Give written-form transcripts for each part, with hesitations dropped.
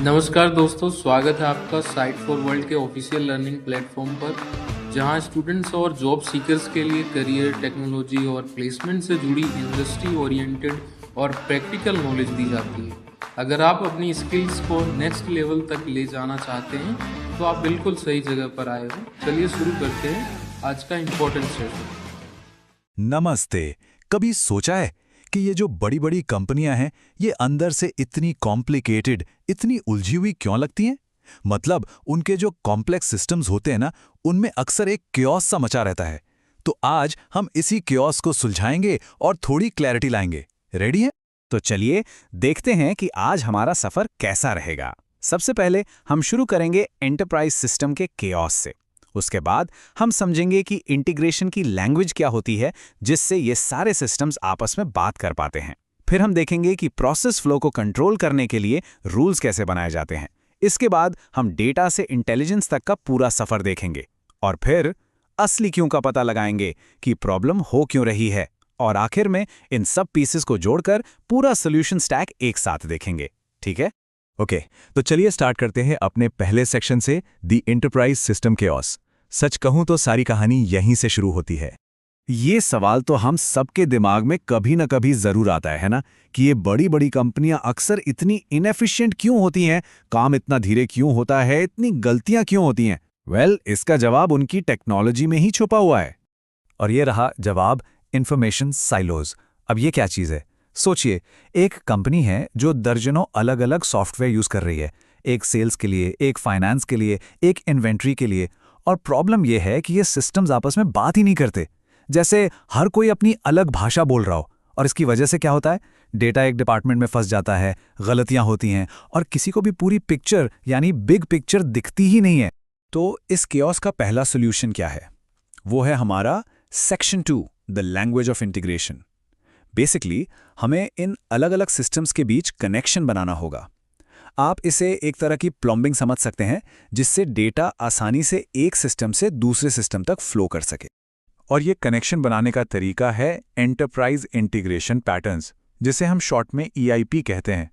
नमस्कार दोस्तों, स्वागत है आपका साइट फॉर वर्ल्ड के ऑफिशियल लर्निंग प्लेटफॉर्म पर, जहां स्टूडेंट्स और जॉब सीकर्स के लिए करियर, टेक्नोलॉजी और प्लेसमेंट से जुड़ी इंडस्ट्री ओरिएंटेड और प्रैक्टिकल नॉलेज दी जाती है। अगर आप अपनी स्किल्स को नेक्स्ट लेवल तक ले जाना चाहते हैं, तो आप बिल्कुल सही जगह पर आए हो। चलिए शुरू करते हैं आज का इम्पोर्टेंट सेशन। नमस्ते। कभी सोचा है कि ये जो बड़ी बड़ी कंपनियां हैं, ये अंदर से इतनी कॉम्प्लिकेटेड, इतनी उलझी हुई क्यों लगती हैं? मतलब उनके जो कॉम्प्लेक्स सिस्टम्स होते हैं ना, उनमें अक्सर एक क्योस सा मचा रहता है। तो आज हम इसी क्योस को सुलझाएंगे और थोड़ी क्लैरिटी लाएंगे। रेडी है? तो चलिए देखते हैं कि आज हमारा सफर कैसा रहेगा। सबसे पहले हम शुरू करेंगे एंटरप्राइज सिस्टम के केओस से। उसके बाद हम समझेंगे कि इंटीग्रेशन की लैंग्वेज क्या होती है, जिससे ये सारे सिस्टम्स आपस में बात कर पाते हैं। फिर हम देखेंगे कि प्रोसेस फ्लो को कंट्रोल करने के लिए रूल्स कैसे बनाए जाते हैं। इसके बाद हम डेटा से इंटेलिजेंस तक का पूरा सफर देखेंगे और फिर असली क्यों का पता लगाएंगे कि प्रॉब्लम हो क्यों रही है। और आखिर में इन सब पीसेस को जोड़कर पूरा सोल्यूशन स्टैक एक साथ देखेंगे। ठीक है? ओके, तो चलिए स्टार्ट करते हैं अपने पहले सेक्शन से, द एंटरप्राइज सिस्टम केओस। सच कहूं तो सारी कहानी यहीं से शुरू होती है। ये सवाल तो हम सबके दिमाग में कभी न कभी जरूर आता है ना, कि ये बड़ी बड़ी कंपनियां अक्सर इतनी इनएफिशिएंट क्यों होती हैं, काम इतना धीरे क्यों होता है, इतनी गलतियां क्यों होती हैं। इसका जवाब उनकी टेक्नोलॉजी में ही छुपा हुआ है। और ये रहा जवाब, इंफॉर्मेशन साइलोज। अब ये क्या चीज़ है? सोचिए, एक कंपनी है जो दर्जनों अलग अलग सॉफ्टवेयर यूज कर रही है, एक सेल्स के लिए, एक फाइनेंस के लिए, एक इन्वेंट्री के लिए। और प्रॉब्लम यह है कि ये सिस्टम्स आपस में बात ही नहीं करते, जैसे हर कोई अपनी अलग भाषा बोल रहा हो। और इसकी वजह से क्या होता है? डेटा एक डिपार्टमेंट में फंस जाता है, गलतियां होती हैं और किसी को भी पूरी पिक्चर यानी बिग पिक्चर दिखती ही नहीं है। तो इस केओस का पहला सोल्यूशन क्या है? वो है हमारा section 2, the language of integration. Basically हमें इन अलग अलग सिस्टम्स के बीच कनेक्शन बनाना होगा। आप इसे एक तरह की प्लम्बिंग समझ सकते हैं, जिससे डेटा आसानी से एक सिस्टम से दूसरे सिस्टम तक फ्लो कर सके। और ये कनेक्शन बनाने का तरीका है एंटरप्राइज इंटीग्रेशन पैटर्न्स, जिसे हम शॉर्ट में EIP कहते हैं।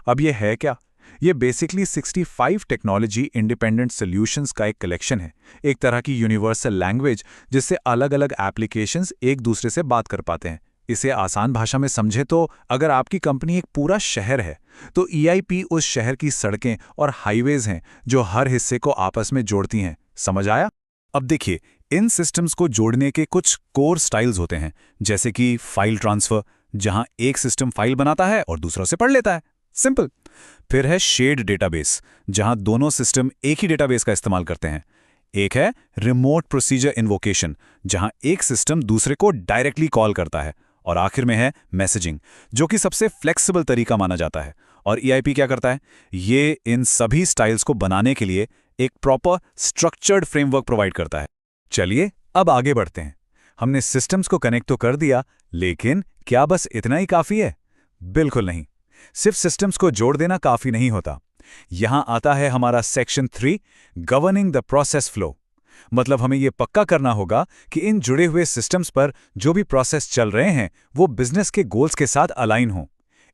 अब ये है क्या? ये बेसिकली 65 टेक्नोलॉजी इंडिपेंडेंट सॉल्यूशंस का एक कलेक्शन है, एक तरह की यूनिवर्सल लैंग्वेज जिससे अलग अलग एप्लीकेशंस एक दूसरे से बात कर पाते हैं। इसे आसान भाषा में समझे तो, अगर आपकी कंपनी एक पूरा शहर है, तो EIP उस शहर की सड़कें और हाईवेज हैं जो हर हिस्से को आपस में जोड़ती हैं। समझ आया? अब देखिए, इन सिस्टम्स को जोड़ने के कुछ कोर स्टाइल्स होते हैं, जैसे कि फाइल ट्रांसफर, जहां एक सिस्टम फाइल बनाता है और दूसरों से पढ़ लेता है, सिंपल। फिर है शेयर्ड डेटाबेस, जहां दोनों सिस्टम एक ही डेटाबेस का इस्तेमाल करते हैं। एक है रिमोट प्रोसीजर इन्वोकेशन, जहां एक सिस्टम दूसरे को डायरेक्टली कॉल करता है। और आखिर में है मैसेजिंग, जो कि सबसे फ्लेक्सिबल तरीका माना जाता है। और EIP क्या करता है? ये इन सभी स्टाइल्स को बनाने के लिए एक प्रॉपर स्ट्रक्चर्ड फ्रेमवर्क प्रोवाइड करता है। चलिए अब आगे बढ़ते हैं। हमने सिस्टम्स को कनेक्ट तो कर दिया, लेकिन क्या बस इतना ही काफी है? बिल्कुल नहीं। सिर्फ सिस्टम्स को जोड़ देना काफी नहीं होता। यहां आता है हमारा section 3, governing the process flow. मतलब हमें यह पक्का करना होगा कि इन जुड़े हुए सिस्टम्स पर जो भी प्रोसेस चल रहे हैं, वो बिजनेस के गोल्स के साथ अलाइन हो।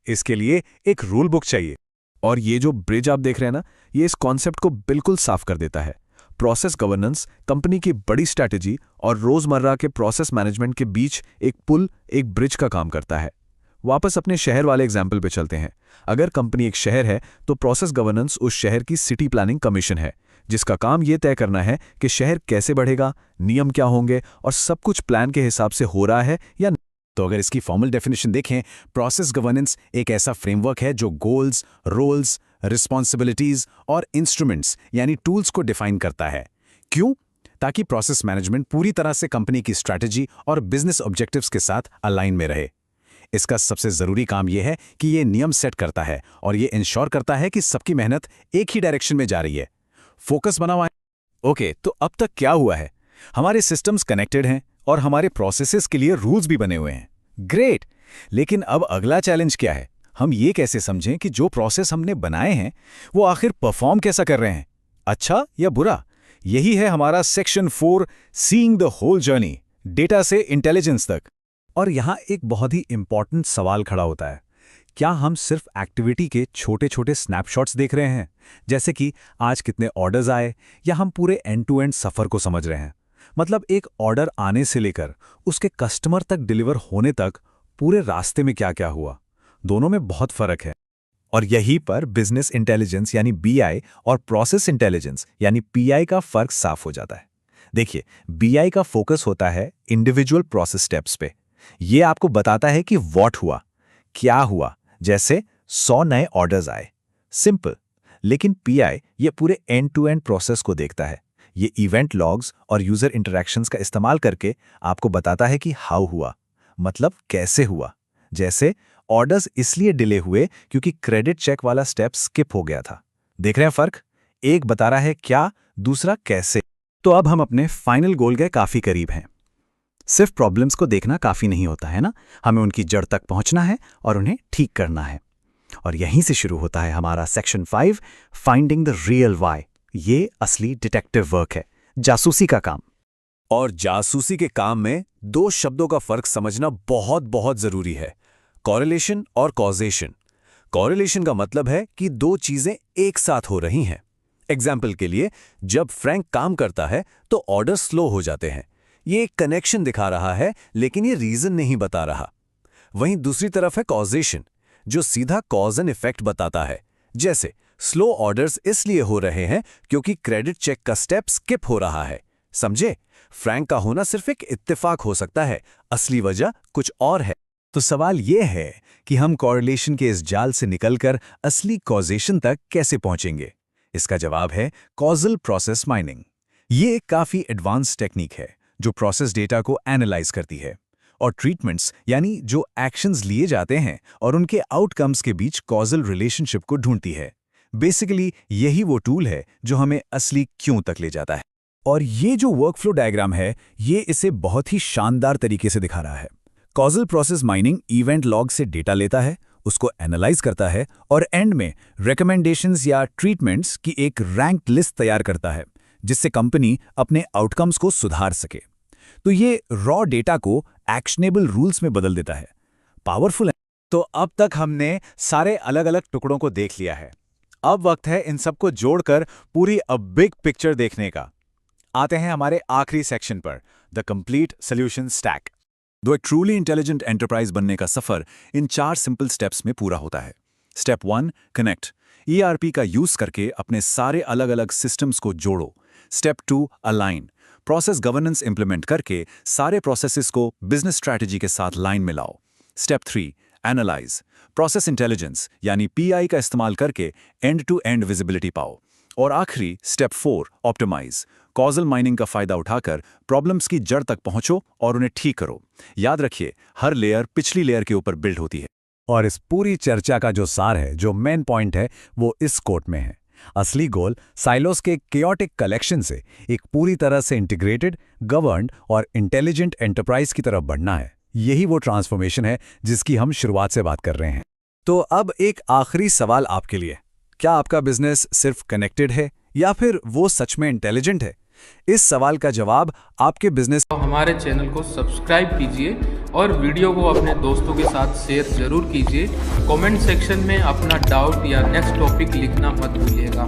इसके लिए एक रूल बुक चाहिए। और ये जो ब्रिज आप देख रहे हैं ना, ये इस कॉन्सेप्ट को बिल्कुल साफ कर देता है। प्रोसेस गवर्नेंस कंपनी की बड़ी स्ट्रैटेजी और रोजमर्रा के प्रोसेस मैनेजमेंट के बीच एक पुल, एक ब्रिज का काम करता है। वापस अपने शहर वाले एग्जाम्पल पे चलते हैं। अगर कंपनी एक शहर है, तो प्रोसेस गवर्नेंस उस शहर की सिटी प्लानिंग कमीशन है, जिसका काम यह तय करना है कि शहर कैसे बढ़ेगा, नियम क्या होंगे और सब कुछ प्लान के हिसाब से हो रहा है या नहीं। तो अगर इसकी फॉर्मल डेफिनेशन देखें, प्रोसेस गवर्नेंस एक ऐसा फ्रेमवर्क है जो गोल्स, रोल्स, रिस्पॉन्सिबिलिटीज और इंस्ट्रूमेंट्स यानी टूल्स को डिफाइन करता है। क्यों? ताकि प्रोसेस मैनेजमेंट पूरी तरह से कंपनी की स्ट्रैटेजी और बिजनेस ऑब्जेक्टिव्स के साथ अलाइन में रहे। इसका सबसे जरूरी काम यह है कि ये नियम सेट करता है और ये इंश्योर करता है कि सबकी मेहनत एक ही डायरेक्शन में जा रही है, फोकस बना हुआ है। ओके, तो अब तक क्या हुआ है? हमारे सिस्टम्स कनेक्टेड हैं और हमारे प्रोसेसेस के लिए रूल्स भी बने हुए हैं। ग्रेट! लेकिन अब अगला चैलेंज क्या है? हम ये कैसे समझें कि जो प्रोसेस हमने बनाए हैं, वो आखिर परफॉर्म कैसा कर रहे हैं, अच्छा या बुरा? यही है हमारा section 4, seeing the whole journey, data से इंटेलिजेंस तक। और यहां एक बहुत ही इंपॉर्टेंट सवाल खड़ा होता है, क्या हम सिर्फ एक्टिविटी के छोटे छोटे स्नैपशॉट्स देख रहे हैं, जैसे कि आज कितने ऑर्डर्स आए, या हम पूरे एंड टू एंड सफ़र को समझ रहे हैं? मतलब एक ऑर्डर आने से लेकर उसके कस्टमर तक डिलीवर होने तक पूरे रास्ते में क्या क्या हुआ, दोनों में बहुत फर्क है। और यहीं पर बिजनेस इंटेलिजेंस यानी बीआई और प्रोसेस इंटेलिजेंस यानी पीआई का फर्क साफ हो जाता है। देखिए, बीआई का फोकस होता है इंडिविजुअल प्रोसेस स्टेप्स पे। ये आपको बताता है कि व्हाट हुआ, क्या हुआ, जैसे 100 नए ऑर्डर्स आए, सिंपल। लेकिन पीआई ये पूरे एंड टू एंड प्रोसेस को देखता है। ये इवेंट लॉग्स और यूजर इंटरैक्शंस का इस्तेमाल करके आपको बताता है कि हाउ हुआ, मतलब कैसे हुआ। जैसे ऑर्डर्स इसलिए डिले हुए क्योंकि क्रेडिट चेक वाला स्टेप स्किप हो गया था। देख रहे हैं फर्क? एक बता रहा है क्या, दूसरा कैसे। तो अब हम अपने फाइनल गोल के काफी करीब हैं। सिर्फ प्रॉब्लम्स को देखना काफी नहीं होता है ना, हमें उनकी जड़ तक पहुंचना है और उन्हें ठीक करना है। और यहीं से शुरू होता है हमारा section 5, finding the real why. ये असली डिटेक्टिव वर्क है, जासूसी का काम। और जासूसी के काम में दो शब्दों का फर्क समझना बहुत बहुत जरूरी है, कॉरिलेशन और कॉजेशन। कॉरिलेशन का मतलब है कि दो चीजें एक साथ हो रही हैं। एग्जाम्पल के लिए, जब फ्रैंक काम करता है तो ऑर्डर स्लो हो जाते हैं। ये एक कनेक्शन दिखा रहा है, लेकिन ये रीजन नहीं बता रहा। वहीं दूसरी तरफ है कॉजेशन, जो सीधा कॉज एंड इफेक्ट बताता है। जैसे स्लो ऑर्डर्स इसलिए हो रहे हैं क्योंकि क्रेडिट चेक का स्टेप स्किप हो रहा है। समझे? फ्रैंक का होना सिर्फ एक इत्तेफाक हो सकता है, असली वजह कुछ और है। तो सवाल यह है कि हम कॉरिलेशन के इस जाल से निकलकर असली कॉजेशन तक कैसे पहुंचेंगे? इसका जवाब है कॉजल प्रोसेस माइनिंग। ये एक काफी एडवांस टेक्निक है जो प्रोसेस डेटा को एनालाइज करती है और ट्रीटमेंट्स यानी जो एक्शंस लिए जाते हैं और उनके आउटकम्स के बीच कॉजल रिलेशनशिप को ढूंढती है। बेसिकली यही वो टूल है जो हमें असली क्यों तक ले जाता है। और ये जो वर्कफ्लो डायग्राम है, ये इसे बहुत ही शानदार तरीके से दिखा रहा है। Causal process mining event log से डेटा लेता है, उसको एनालाइज करता है और एंड में रिकमेंडेशंस या ट्रीटमेंट्स की एक रैंक्ड लिस्ट तैयार करता है, जिससे कंपनी अपने आउटकम्स को सुधार सके। तो ये रॉ डेटा को एक्शनेबल रूल्स में बदल देता है। पावरफुल है। तो अब तक हमने सारे अलग अलग टुकड़ों को देख लिया है। अब वक्त है इन सबको जोड़कर पूरी अ बिग पिक्चर देखने का। आते हैं हमारे आखिरी सेक्शन पर, द कंप्लीट सॉल्यूशन स्टैक। दो एक ट्रूली इंटेलिजेंट एंटरप्राइज बनने का सफर इन 4 सिंपल स्टेप्स में पूरा होता है। Step 1, connect. ERP का यूज करके अपने सारे अलग अलग सिस्टम्स को जोड़ो। Step 2, align. Process governance implement करके सारे प्रोसेसेस को बिजनेस स्ट्रैटेजी के साथ लाइन में लाओ। Step 3, analyse. प्रोसेस इंटेलिजेंस यानी PI का इस्तेमाल करके एंड टू एंड विजिबिलिटी पाओ। और आखिरी स्टेप 4, ऑप्टिमाइज। कॉजल माइनिंग का फायदा उठाकर प्रॉब्लम्स की जड़ तक पहुंचो और उन्हें ठीक करो। याद रखिए, हर लेयर पिछली लेयर के ऊपर बिल्ड होती है। और इस पूरी चर्चा का जो सार है, जो मेन पॉइंट है, वो इस कोट में है। असली गोल साइलोस के केओटिक कलेक्शन से एक पूरी तरह से इंटीग्रेटेड, गवर्न्ड और इंटेलिजेंट एंटरप्राइज की तरफ बढ़ना है। यही वो ट्रांसफॉर्मेशन है जिसकी हम शुरुआत से बात कर रहे हैं। तो अब एक आखिरी सवाल आपके लिए, क्या आपका बिजनेस सिर्फ कनेक्टेड है या फिर वो सच में इंटेलिजेंट है? इस सवाल का जवाब आपके बिजनेस। तो हमारे चैनल को सब्सक्राइब कीजिए और वीडियो को अपने दोस्तों के साथ शेयर जरूर कीजिए। कमेंट सेक्शन में अपना डाउट या नेक्स्ट टॉपिक लिखना मत भूलिएगा।